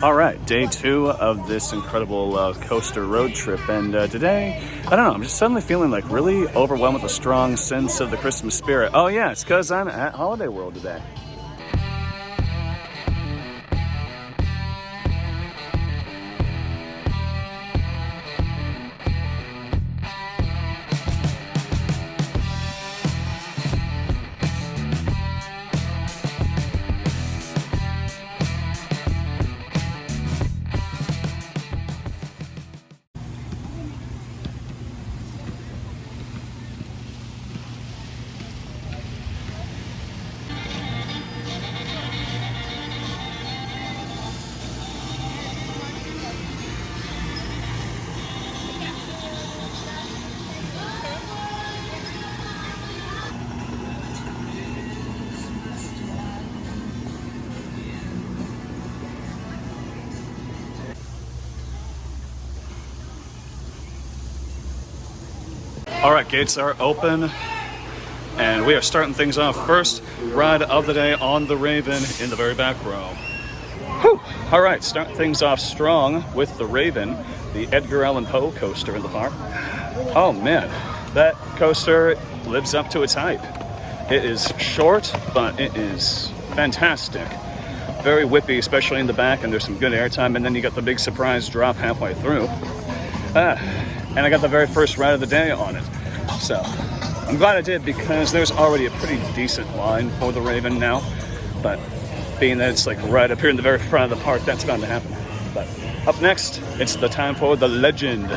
All right, day 2 of this incredible coaster road trip, and today, I don't know, I'm just suddenly feeling like really overwhelmed with a strong sense of the Christmas spirit. Oh yeah, it's because I'm at Holiday World today. All right, gates are open, and we are starting things off. First ride of the day on the Raven in the very back row. Whew. All right, start things off strong with the Raven, the Edgar Allan Poe coaster in the park. Oh man, that coaster lives up to its hype. It is short, but it is fantastic. Very whippy, especially in the back, and there's some good airtime, and then you got the big surprise drop halfway through. And I got the very first ride of the day on it. So I'm glad I did, because there's already a pretty decent line for the Raven now. But being that it's like right up here in the very front of the park, that's bound to happen. But up next, it's the time for the Legend.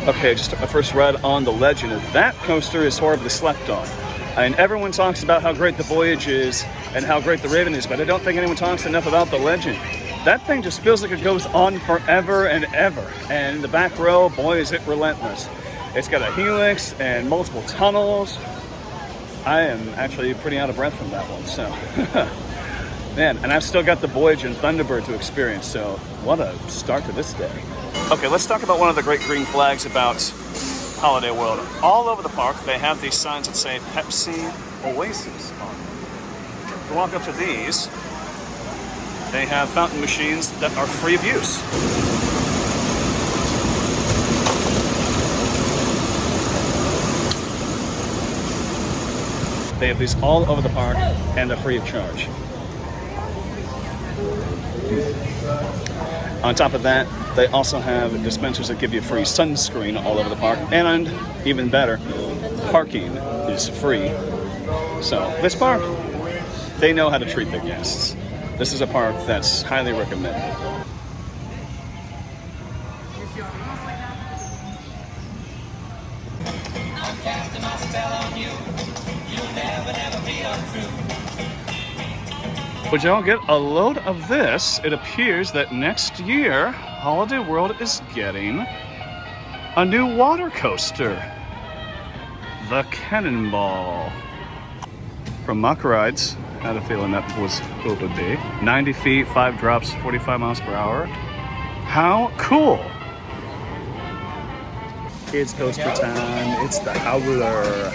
Okay, just took my first ride on the Legend. That coaster is horribly slept on. I mean, everyone talks about how great the Voyage is and how great the Raven is, but I don't think anyone talks enough about the Legend. That thing just feels like it goes on forever and ever. And in the back row, boy, is it relentless. It's got a helix and multiple tunnels. I am actually pretty out of breath from that one, so. Man, and I've still got the Voyage and Thunderbird to experience, so what a start to this day. Okay, let's talk about one of the great green flags about Holiday World. All over the park, they have these signs that say Pepsi Oasis on them. To walk up to these, they have fountain machines that are free of use. They have these all over the park, and they're free of charge. On top of that, they also have dispensers that give you free sunscreen all over the park, and even better, parking is free. So this park, they know how to treat their guests. This is a park that's highly recommended. I'm casting my spell on you. You'll never, never be untrue. Would y'all get a load of this? It appears that next year, Holiday World is getting a new water coaster. The Cannonball. From Muck Rides, I had a feeling that was who it would be. 90 feet, 5 drops, 45 miles per hour. How cool! Kids coaster time, it's the Howler.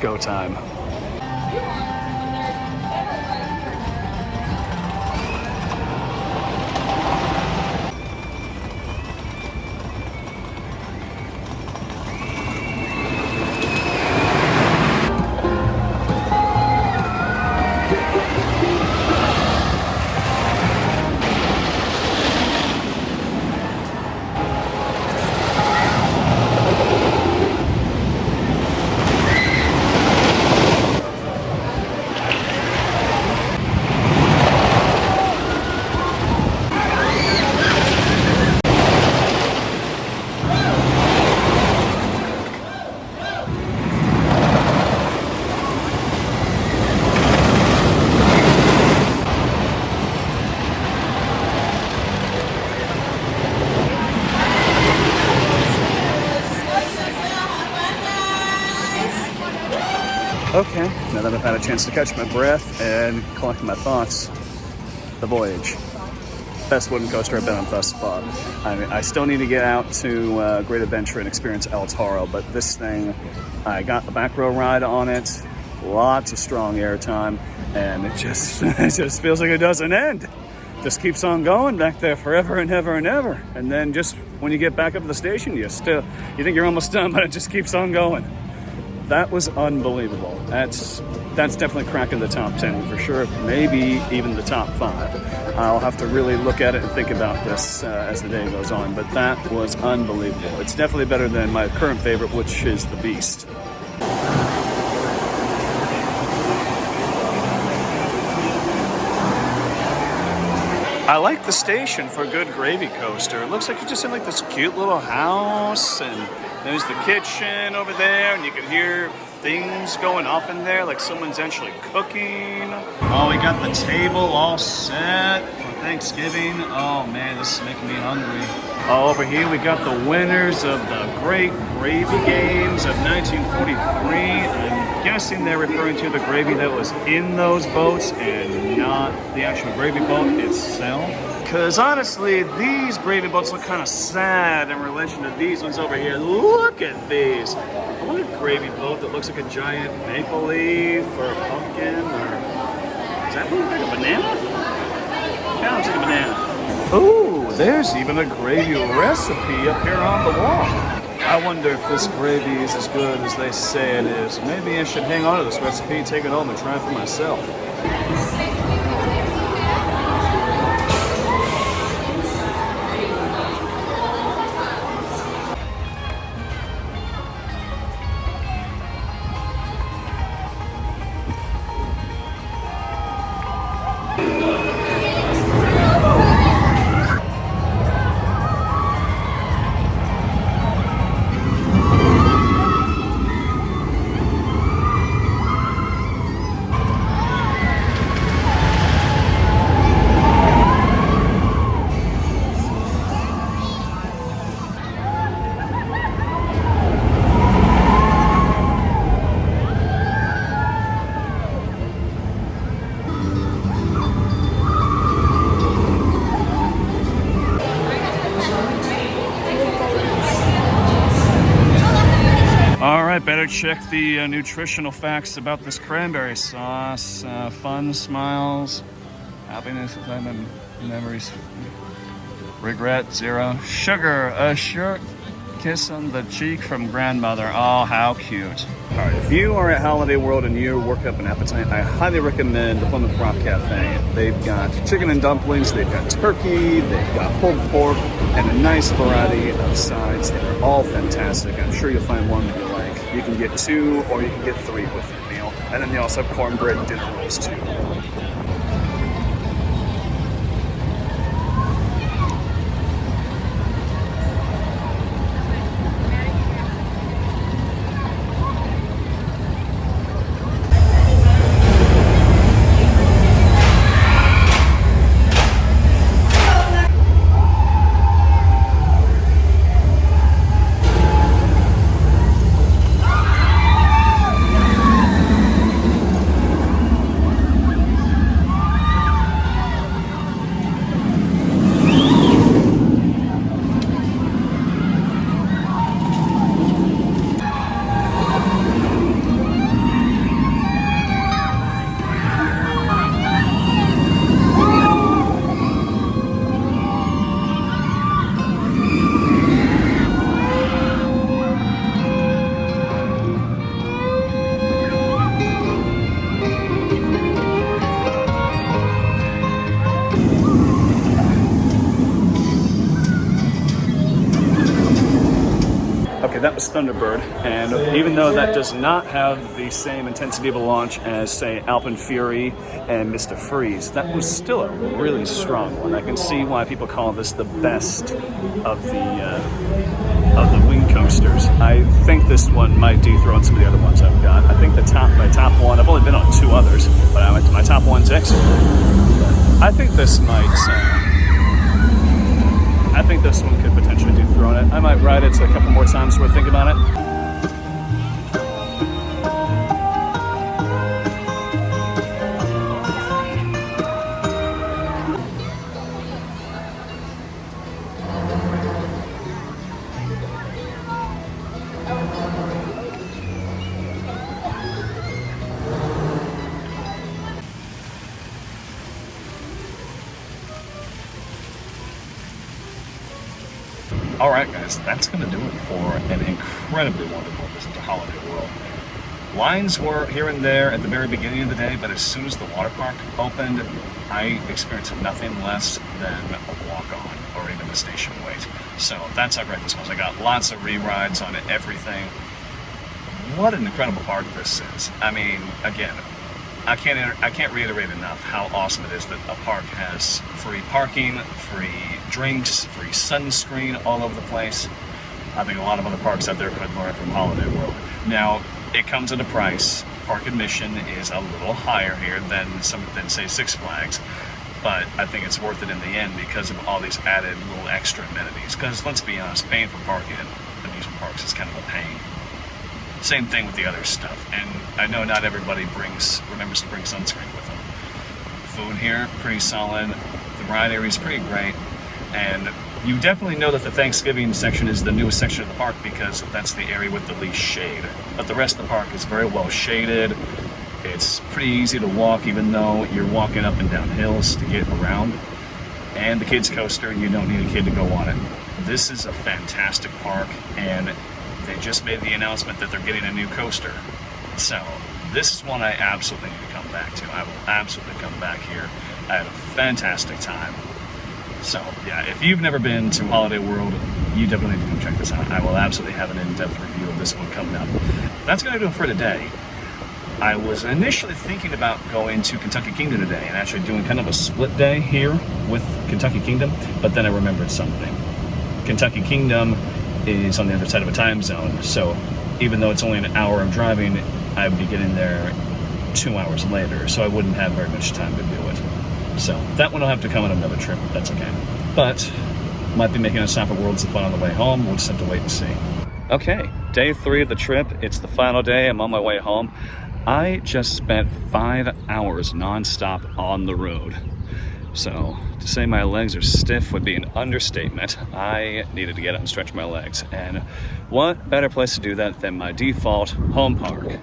go time. Okay, now that I've had a chance to catch my breath and collect my thoughts, the voyage. Best wooden coaster I've been on thus far. I mean, I still need to get out to Great Adventure and experience El Toro, but this thing, I got the back row ride on it, lots of strong air time, and it just feels like it doesn't end. Just keeps on going back there forever and ever and ever. And then just when you get back up to the station, you think you're almost done, but it just keeps on going. That was unbelievable. That's definitely cracking the top 10 for sure, maybe even the top 5. I'll have to really look at it and think about this as the day goes on, but that was unbelievable. It's definitely better than my current favorite, which is the Beast. I like the station for a good gravy coaster. It looks like you're just in like this cute little house, and there's the kitchen over there, and you can hear things going off in there, like someone's actually cooking. Oh, we got the table all set for Thanksgiving. Oh man, this is making me hungry. Oh, over here we got the winners of the Great Gravy Games of 1943. I'm guessing they're referring to the gravy that was in those boats and not the actual gravy boat itself. Because honestly, these gravy boats look kind of sad in relation to these ones over here. Look at these. I want a gravy boat that looks like a giant maple leaf or a pumpkin, or does that look like a banana? Kind of looks like a banana. Ooh, there's even a gravy recipe up here on the wall. I wonder if this gravy is as good as they say it is. Maybe I should hang on to this recipe, take it home, and try it for myself. Better check the nutritional facts about this cranberry sauce. Fun, smiles, happiness, memories, regret, 0. Sugar, a short kiss on the cheek from grandmother. Oh, how cute. All right, if you are at Holiday World and you work up an appetite, I highly recommend the Plymouth Rock Cafe. They've got chicken and dumplings, they've got turkey, they've got pulled pork, and a nice variety of sides. They're all fantastic. I'm sure you'll find one that you like. You can get 2 or you can get 3 with your meal. And then they also have cornbread and dinner rolls too. Okay, that was Thunderbird, and even though that does not have the same intensity of a launch as, say, Alpen Fury and Mr. Freeze, that was still a really strong one. I can see why people call this the best of the wing coasters. I think this one might dethrone some of the other ones I've got. I think my top one, I've only been on 2 others, but I went to my top one's excellent. I think this one could potentially dethrone it. I might ride it a couple more times before thinking about it. All right, guys, that's going to do it for an incredibly wonderful visit to Holiday World. Lines were here and there at the very beginning of the day, but as soon as the water park opened, I experienced nothing less than a walk-on or even a station wait. So that's how great this was. I got lots of re-rides on everything. What an incredible park this is. I mean, again, I can't reiterate enough how awesome it is that a park has free parking, free drinks, free sunscreen all over the place. I think a lot of other parks out there could learn from Holiday World. Now, it comes at a price. Park admission is a little higher here than say Six Flags, but I think it's worth it in the end because of all these added little extra amenities. Because let's be honest, paying for parking at amusement parks is kind of a pain. Same thing with the other stuff, and I know not everybody remembers to bring sunscreen with them. Food here, pretty solid. The ride area is pretty great, and you definitely know that the Thanksgiving section is the newest section of the park because that's the area with the least shade. But the rest of the park is very well shaded. It's pretty easy to walk, even though you're walking up and down hills to get around. And the kids coaster, you don't need a kid to go on it. This is a fantastic park, and they just made the announcement that they're getting a new coaster. So this is one I absolutely need to come back to. I will absolutely come back here. I had a fantastic time. So yeah, if you've never been to Holiday World, you definitely need to come check this out. I will absolutely have an in-depth review of this one coming up. That's going to do it for today. I was initially thinking about going to Kentucky Kingdom today and actually doing kind of a split day here with Kentucky Kingdom, but then I remembered something. Kentucky Kingdom is on the other side of a time zone, so even though it's only an hour of driving, I would be getting there 2 hours later, so I wouldn't have very much time to do it. So that one will have to come on another trip. That's okay. But might be making a stop at Worlds of Fun on the way home. We'll just have to wait and see. Okay, day 3 of the trip. It's the final day. I'm on my way home. I just spent 5 hours nonstop on the road. So to say my legs are stiff would be an understatement. I needed to get up and stretch my legs. And what better place to do that than my default home park?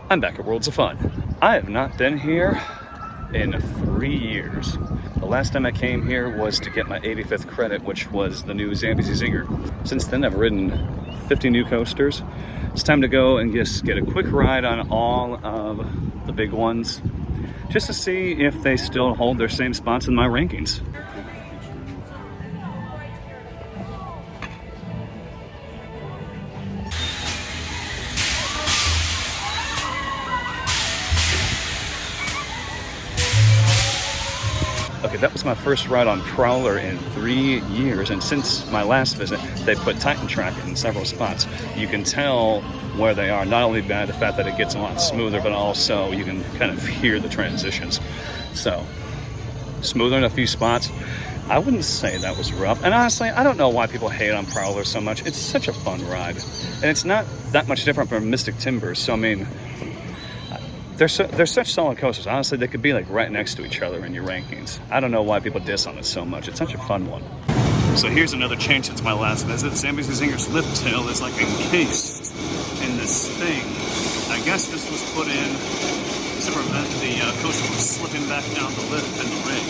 I'm back at Worlds of Fun. I have not been here in 3 years. The last time I came here was to get my 85th credit, which was the new Zambezi Zinger. Since then, I've ridden 50 new coasters. It's time to go and just get a quick ride on all of the big ones, just to see if they still hold their same spots in my rankings. Okay, that was my first ride on Prowler in 3 years, and since my last visit, they put Titan Track in several spots. You can tell where they are, not only by the fact that it gets a lot smoother, but also you can kind of hear the transitions. So, smoother in a few spots. I wouldn't say that was rough. And honestly, I don't know why people hate on Prowler so much. It's such a fun ride. And it's not that much different from Mystic Timbers, so I mean, they're such solid coasters. Honestly, they could be like right next to each other in your rankings. I don't know why people diss on it so much. It's such a fun one. So here's another change since my last visit. Zambezi Zinger's lift tail is like encased in this thing. I guess this was put in to prevent the coaster from slipping back down the lift in the ring.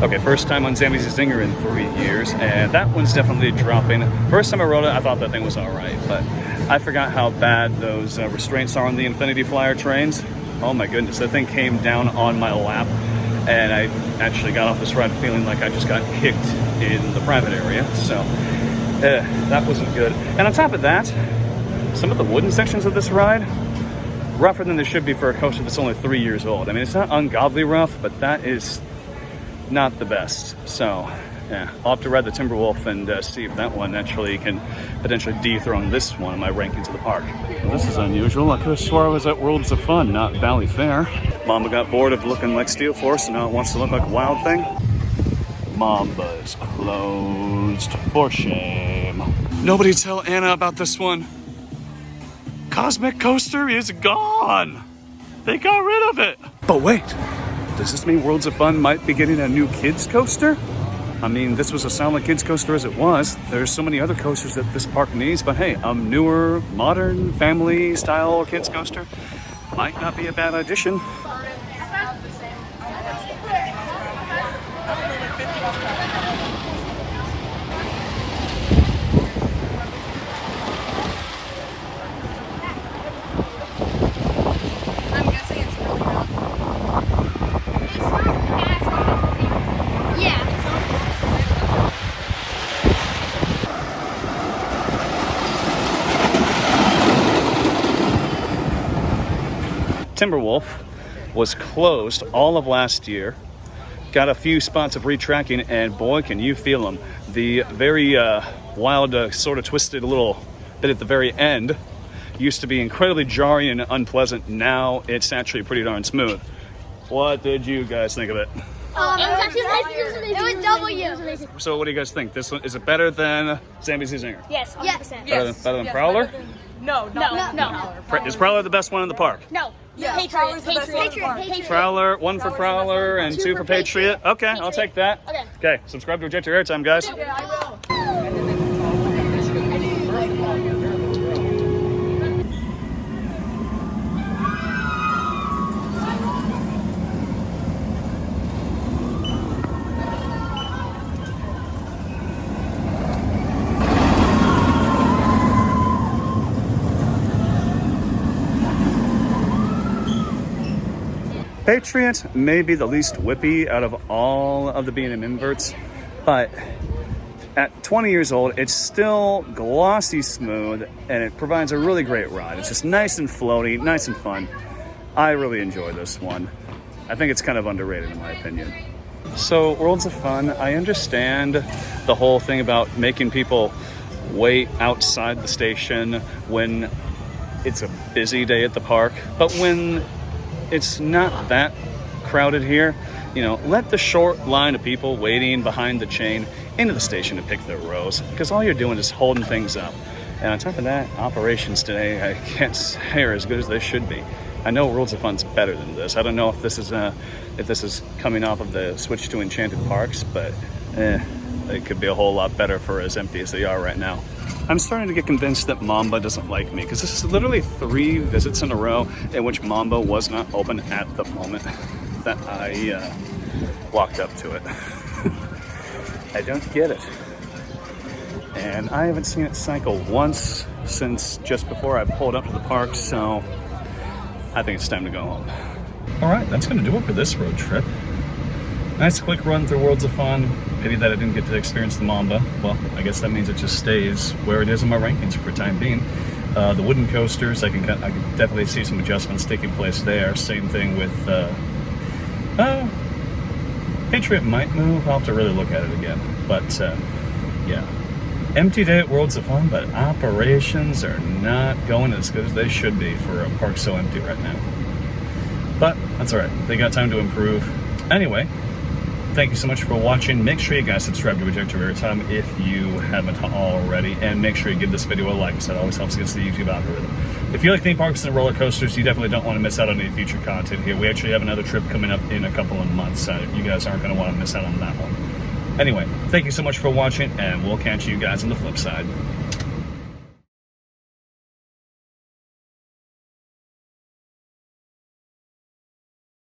Okay, first time on Zambezi Zinger in 3 years, and that one's definitely dropping. First time I rode it, I thought that thing was all right, but I forgot how bad those restraints are on the Infinity Flyer trains. Oh my goodness, that thing came down on my lap, and I actually got off this ride feeling like I just got kicked in the private area, so that wasn't good. And on top of that, some of the wooden sections of this ride, rougher than they should be for a coaster that's only 3 years old. I mean, it's not ungodly rough, but that is not the best. So yeah, I'll have to ride the Timberwolf and see if that one actually can potentially dethrone this one in my rankings of the park. Well, this is unusual. I could have swore I was at Worlds of Fun, not Valley Fair. Mamba got bored of looking like Steel Force, and now it wants to look like a Wild Thing. Mamba is closed. For shame. Nobody tell Anna about this one. Cosmic Coaster is gone. They got rid of it. But wait. Does this mean Worlds of Fun might be getting a new kids coaster? I mean, this was a solid kids coaster as it was. There's so many other coasters that this park needs, but hey, a newer, modern, family style kids coaster might not be a bad addition. Timberwolf was closed all of last year. Got a few spots of retracking, and boy, can you feel them. The very wild, sort of twisted little bit at the very end used to be incredibly jarring and unpleasant. Now it's actually pretty darn smooth. What did you guys think of it? It was W. So what do you guys think? This one, is it better than Zambezi Zinger? Yes, 100%. Better than Prowler? No. Is Prowler the best one in the park? No. Yeah, Patriot. Prowler, one for Prowler and two for Patriot. Okay, I'll take that. Okay, subscribe to Eject Your Airtime, guys. Yeah, I will. Patriot may be the least whippy out of all of the B&M inverts, but at 20 years old, it's still glossy smooth, and it provides a really great ride. It's just nice and floaty, nice and fun. I really enjoy this one. I think it's kind of underrated in my opinion. So, Worlds of Fun, I understand the whole thing about making people wait outside the station when it's a busy day at the park, but when it's not that crowded here, you know, let the short line of people waiting behind the chain into the station to pick their rows, because all you're doing is holding things up. And on top of that, operations today, I can't say are as good as they should be. I know Worlds of Fun's better than this. I don't know if this is coming off of the switch to Enchanted Parks, but it could be a whole lot better for as empty as they are right now. I'm starting to get convinced that Mamba doesn't like me, because this is literally 3 visits in a row in which Mamba was not open at the moment that I walked up to it. I don't get it. And I haven't seen it cycle once since just before I pulled up to the park, so I think it's time to go home. All right, that's going to do it for this road trip. Nice quick run through Worlds of Fun. Maybe that I didn't get to experience the Mamba. Well, I guess that means it just stays where it is in my rankings for the time being. The wooden coasters, I can definitely see some adjustments taking place there. Same thing with Patriot might move. I'll have to really look at it again. But yeah, empty day at Worlds of Fun, but operations are not going as good as they should be for a park so empty right now. But that's all right. They got time to improve. Anyway, thank you so much for watching. Make sure you guys subscribe to Eject Your Airtime if you haven't already, and make sure you give this video a like, because that always helps against the YouTube algorithm. If you like theme parks and roller coasters, you definitely don't want to miss out on any future content here. We actually have another trip coming up in a couple of months. You guys aren't going to want to miss out on that one. Anyway, thank you so much for watching, and we'll catch you guys on the flip side.